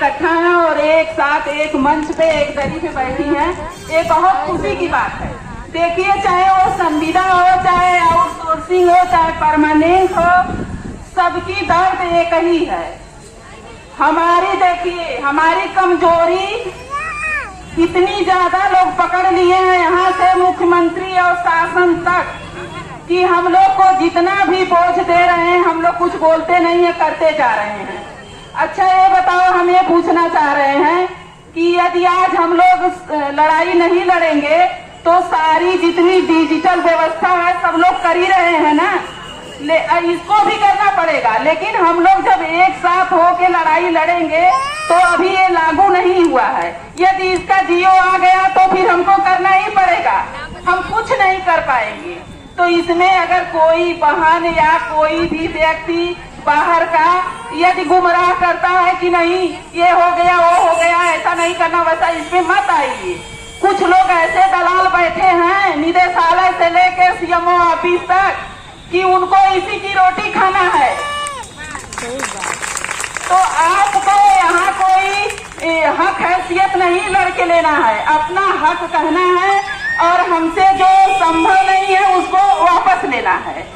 इकट्ठा हैं और एक साथ एक मंच पे एक दरी पे बैठी हैं, ये बहुत खुशी की बात है। देखिए, चाहे वो संविदा हो, चाहे आउटसोर्सिंग हो, चाहे परमानेंट हो, सबकी दर्द एक ही है। हमारी देखिए, हमारी कमजोरी इतनी ज्यादा लोग पकड़ लिए हैं यहाँ से मुख्यमंत्री और शासन तक कि हम लोग को जितना भी बोझ दे रहे हैं, हम लोग कुछ बोलते नहीं है, करते जा रहे हैं। अच्छा, ये बताओ, हम ये पूछना चाह रहे हैं कि यदि आज हम लोग लड़ाई नहीं लड़ेंगे तो सारी जितनी डिजिटल व्यवस्था है सब लोग कर ही रहे हैं ना, इसको भी करना पड़ेगा। लेकिन हम लोग जब एक साथ होके लड़ाई लड़ेंगे तो अभी ये लागू नहीं हुआ है। यदि इसका जियो आ गया तो फिर हमको करना ही पड़ेगा, हम कुछ नहीं कर पाएंगे। तो इसमें अगर कोई बहन या कोई भी व्यक्ति बाहर का यदि गुमराह करता है कि नहीं ये हो गया वो हो गया, ऐसा नहीं करना, वैसा, इसमें मत आइए। कुछ लोग ऐसे दलाल बैठे हैं निदेशालय से लेकर सीएमओ ऑफिस तक कि उनको इसी की रोटी खाना है। तो आपको यहाँ कोई हक हैसियत नहीं लड़के लेना है, अपना हक कहना है और हमसे जो संभव नहीं है उसको वापस लेना है।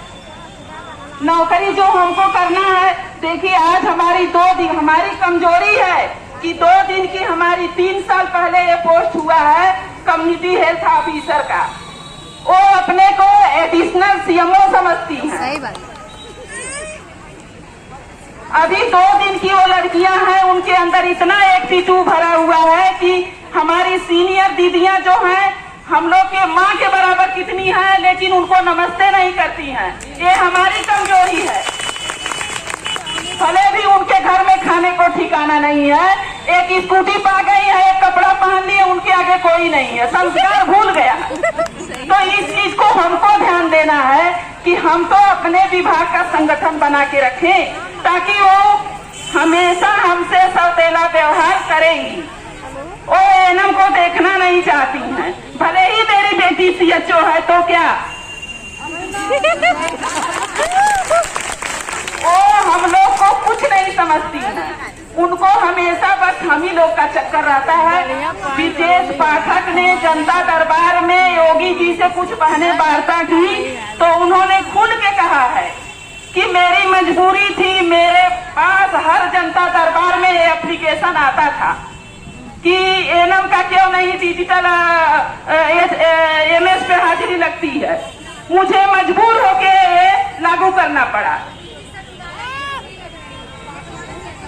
नौकरी जो हमको करना है, देखिए आज हमारी 2 दिन हमारी कमजोरी है कि 2 दिन की हमारी 3 साल पहले ये पोस्ट हुआ है कम्युनिटी हेल्थ ऑफिसर का, वो अपने को एडिशनल सीएमओ समझती हैं। सही बात। अभी 2 दिन की वो लड़कियां हैं, उनके अंदर इतना एटीट्यूड भरा हुआ है कि हमारी सीनियर दीदियां जो हैं हम लोग के माँ के बराबर कितनी है, लेकिन उनको नमस्ते नहीं करती हैं। ये हमारी कमजोरी है। भले भी उनके घर में खाने को ठिकाना नहीं है, एक स्कूटी पा गई है, एक कपड़ा पहन लिए, उनके आगे कोई नहीं है, संस्कार भूल गया। तो इस चीज को हमको ध्यान देना है कि हम तो अपने विभाग का संगठन बना के रखें ताकि वो हमेशा हमसे सौतेला व्यवहार करेंगी। वो एनएम को देखना नहीं चाहती हैं, भले ही मेरी बेटी सीएचओ है तो क्या, वो हम लोग को कुछ नहीं समझती हैं। उनको हमेशा बस हम ही लोग का चक्कर रहता है। विशेष पाठक ने जनता दरबार में योगी जी से कुछ पहले वार्ता की तो उन्होंने खुल के कहा है कि मेरी मजबूरी थी, मेरे पास हर जनता दरबार में एप्लीकेशन आता था कि एनएम का क्यों नहीं डिजिटल एमएस पे हाजिरी लगती है, मुझे मजबूर होके लागू करना पड़ा।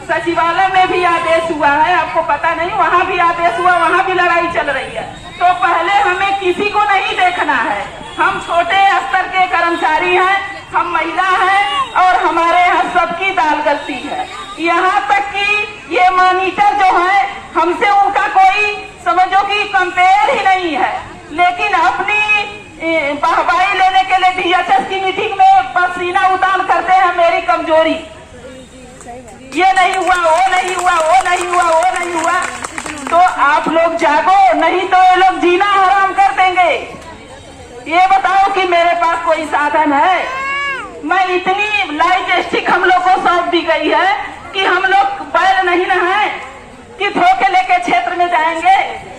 सचिवालय में भी आदेश हुआ है, आपको पता नहीं, वहाँ भी आदेश हुआ, वहाँ भी लड़ाई चल रही है। तो पहले हमें किसी को नहीं देखना है, हम छोटे स्तर के कर्मचारी हैं, हम महिला हैं और हमारे यहाँ सबकी दाल गलती है। यहाँ तक कि ये मॉनिटर जो है हमसे उनका कोई समझो कि कंपेयर ही नहीं है, लेकिन अपनी वाहवाही लेने के लिए डीएचएस की मीटिंग में पसीना उतान करते हैं मेरी कमजोरी, ये नहीं हुआ, वो नहीं हुआ, वो नहीं हुआ, वो नहीं हुआ। तो आप लोग जागो, नहीं तो ये लोग जीना हराम कर देंगे। ये बताओ कि मेरे पास कोई साधन है? मैं इतनी लाइट स्टिक हम लोग को सौंप दी गई है कि हम लोग बैल नहीं ना है कि धो के लेके क्षेत्र में जाएंगे,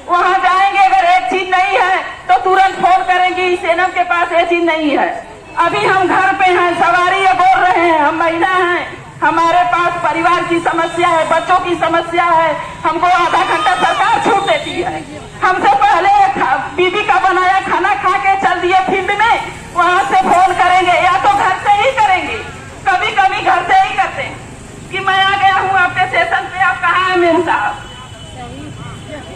वहां जाएंगे, अगर एक चीज नहीं है तो तुरंत फोन करेंगे इस एनएम के पास ये चीज नहीं है। अभी हम घर पे हैं, सवारी बोल रहे हैं, हम महिला हैं, हमारे पास परिवार की समस्या है, बच्चों की समस्या है, हमको आधा घंटा सरकार छूट देती है। हमसे पहले बीबी का बनाया खाना खा के चल दिए फील्ड में, वहां से फोन करेंगे या तो घर से ही करेंगे, कभी कभी घर से ही करते हैं कि मैं आ गया हूँ आपके स्टेशन पे, आप कहाँ हैं मेम साहब।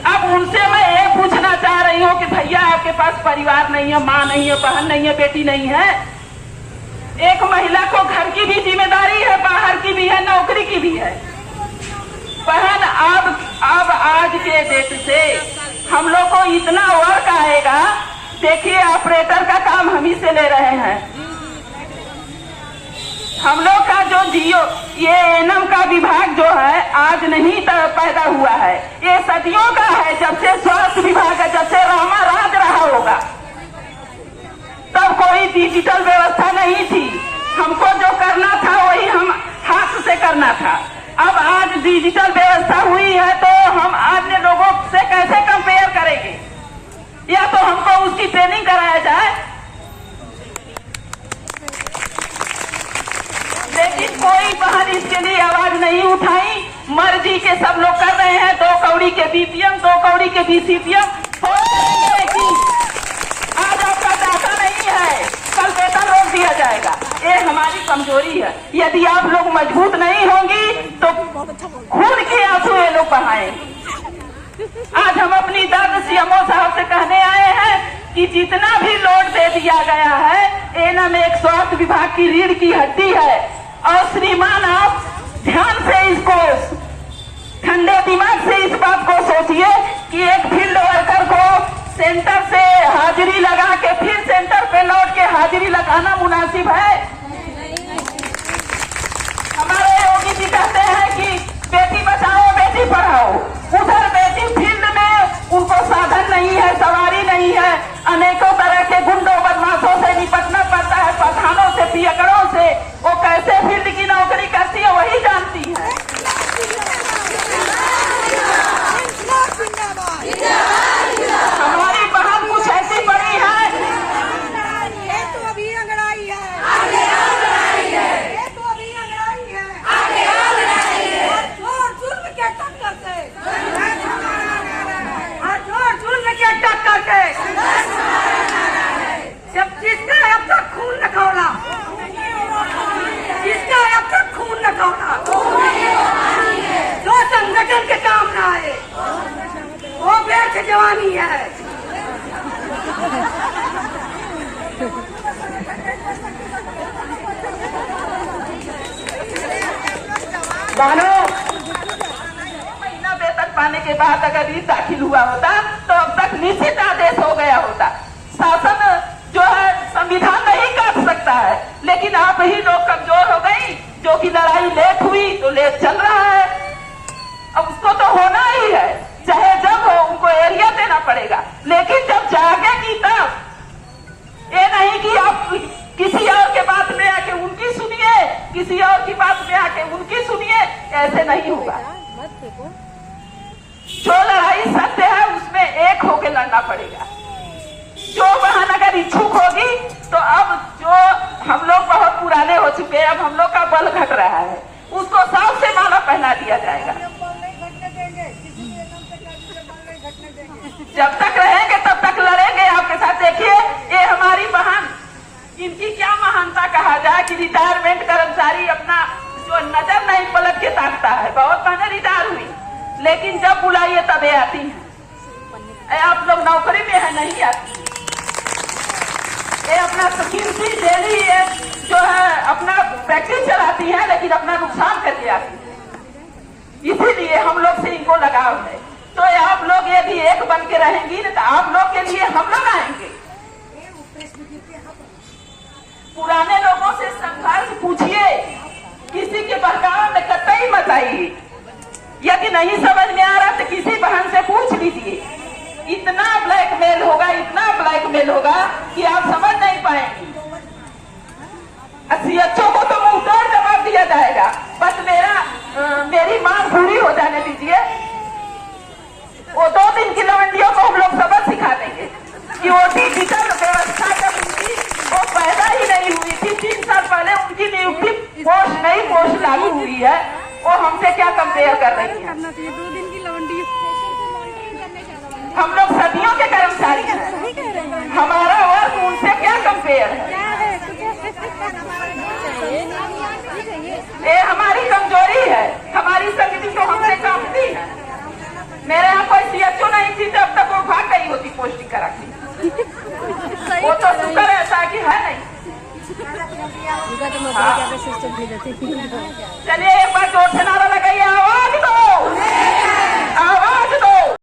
अब उनसे मैं ये पूछना चाह रही हूँ कि भैया आपके पास परिवार नहीं है, माँ नहीं है, बहन नहीं है, बेटी नहीं है? एक महिला को घर की भी जिम्मेदारी है, बाहर की भी है, नौकरी की भी है। बहन अब आज के डेट से हम लोग को इतना वर्क आएगा, देखिए ऑपरेटर का काम हम ही से ले रहे हैं। हम लोग का जो जियो ये एनएम का विभाग जो है आज नहीं पैदा हुआ है, ये सदियों का है, जब से स्वास्थ्य विभाग है, जब से रामा राज रहा होगा तब कोई डिजिटल व्यवस्था नहीं थी। हमको जो करना था वही हम हाथ से करना था। अब आज डिजिटल व्यवस्था हुई, के सब लोग कर रहे हैं, 2 कौड़ी के बीपीएम, 2 कौड़ी के बीसीपीएम। आज आपका डाटा नहीं है, कल वेतन रोक दिया जाएगा। ये हमारी कमजोरी है। यदि आप लोग मजबूत नहीं होंगी तो खून के आंसू ये लोग बहाएंगे। आज हम अपनी दर्द सीएमओ साहब से कहने आए हैं कि जितना भी लोड दे दिया गया है, एनम एक स्वास्थ्य विभाग की रीढ़ की हड्डी है। और श्रीमान आप ध्यान से इसको, ठंडे दिमाग से इस बात को सोचिए कि एक फील्ड वर्कर को सेंटर से हाजिरी लगा के फिर सेंटर पे लौट के हाजिरी लगाना मुनासिब है? हमारे योगी जी कहते हैं कि बेटी बचाओ बेटी पढ़ाओ। उधर बेटी फील्ड में उनको साधन नहीं है, सवारी नहीं है, अनेकों तरह के गुंडों बदमाशों से निपटना पड़ता है, पठानों से, पियकड़ों से। वो कैसे फील्ड की नौकरी करती है वही जानती है। हमारी बहन कुछ ऐसी बड़ी है, ये तो अभी अंगड़ाई है, ये तो अभी अंगड़ाई है, जोर जुल्म के टक्कर से, जोर जुल्म के टक्कर से, जब जिसका अब तक खून न खौला, जिसका अब तक खून न खौला, जो संगठन के काम न आए, वो व्यर्थ जवानी है। बहनों, महीना वेतन पाने के बाद अगर ये दाखिल हुआ होता तो अब तक निश्चित आदेश हो गया होता। शासन जो है संविधान नहीं काट सकता है, लेकिन आप ही लोग कमजोर हो गई। जो कि लड़ाई लेट हुई तो लेट चल रहा है, अब उसको तो होना ही है, चाहे जब हो उनको एरिया देना पड़ेगा। लेकिन जब जागेगी तब ये नहीं कि आप किसी और के बात में आके उनकी सुनिए, किसी और की बात में आके उनकी सुनिए, ऐसे नहीं होगा। जो लड़ाई सत्य है उसमें एक होके लड़ना पड़ेगा। जो बहन अगर इच्छुक होगी तो अब जो हम लोग बहुत पुराने हो चुके हैं, अब हम लोग का बल घट रहा है, उसको साफ से माला पहना दिया जाएगा। जब तक रहेंगे तब तक लड़ेंगे आपके साथ। देखिए ये हमारी बहन, इनकी क्या महानता कहा जाए कि रिटायरमेंट कर्मचारी अपना जो नजर नहीं पलट के ताकता है। बहुत बहनें रिटायर हुई, लेकिन जब बुलाइए तब ये आती हैं। आप लोग नौकरी में है नहीं आती। ये अपना कीमती डेली जो है अपना प्रैक्टिस चलाती है, लेकिन अपना नुकसान करके आती है। इसीलिए हम लोग से इनको लगाव है। तो आप लोग यदि एक बन के रहेंगी तो आप लोग के लिए हम लोग आएंगे। पुराने लोगों से संघर्ष पूछिए, किसी के बहकावे में कतई मत आइए। यदि नहीं समझ में आ रहा तो किसी बहन से पूछ लीजिए। इतना ब्लैकमेल होगा, इतना ब्लैकमेल होगा कि आप समझ नहीं पाएंगे। सीएचओ को तो मुंह तोड़ जवाब दिया जाएगा। बस मेरी मांग पूरी हो जाने दीजिए। वो 2 दिन की लवंडियों को हम लोग सबक सिखा देंगे कि वो डिजिटल व्यवस्था जब उनकी वो पैदा ही नहीं हुई थी, 3 साल पहले उनकी नियुक्ति नई पोस्ट लागू हुई है, वो हमसे क्या कंपेयर कर रही है। 2 दिन की लवंडी हम लोग सदियों के कर्मचारी हैं, हमारा वर्क उनसे क्या कंपेयर है। ये हमारी कमजोरी है, हमारी संगति तो हमसे कामती है। मेरे यहाँ कोई सीएचओ नहीं थी जब तक वो भाग गई होती पोस्टिंग करा के। वो तो शुक्र ऐसा कि है नहीं। चलिए एक बार जोर से नारा लगाइए।